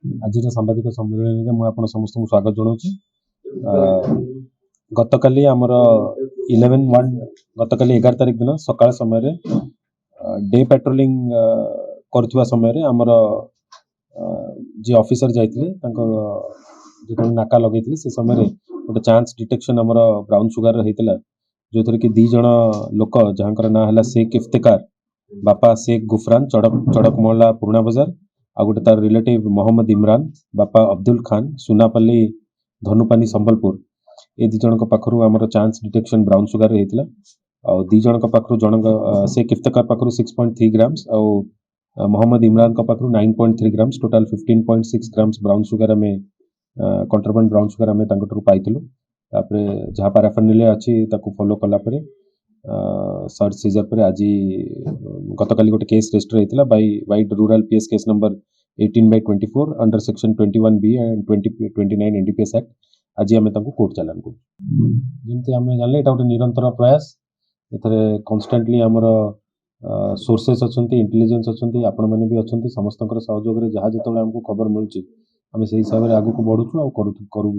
आज सांबादिक सम्मेलन में मुझे समस्त स्वागत जनाऊँ। गतकाली आमर 11/1 गतकाली 11 तारिख दिन सकाळ समय डे पेट्रोलिंग कर समय आमर जी ऑफिसर जाइए जो नाका लगे से समय गोटे चांस डिटेक्शन आमर ब्राउन सुगर होता जो थी कि 2 जन लोक जहाँ ना है शेख इफ्तेकार बापा शेख गुफरान चड़क मोहल्ला पुराना बजार आ गोटे तार रिलेटिव मोहम्मद इमरान बापा अब्दुल खान सुनापल्ली धनुपानी संबलपुर ये 2 जन पाखु आमर चांस डिटेक्शन ब्राउन सुगर होता आ 2 जन पाखु जन शेख इफ्तेकार पाखु 6.3 ग्राम्स आ मोहम्मद इमरान पाखु 9.3 grams total 15.6 grams brown sugar आम कंट्राबांड ब्राउन सुगर आम पाइलु जहाँ पैराफर्नालिया अच्छी फॉलो कलापर सर्च सीजर पर आज गतकाली गोटे केस रजिस्टर होता wide rural PS case number 18/24 under section 21B and 29 NDPS act आज आम कोर्ट चालान कर जमी आम जान गोटे निरंतर प्रयास ए कन्स्टांटली आमर सोर्सेस अच्छा इंटेलिजेंस अच्छा आपण मैंने भी अच्छा समस्त सहयोग जहाँ जो आमको खबर मिलूँ आम से हिसाब से आगे बढ़ुचु आ करूँ।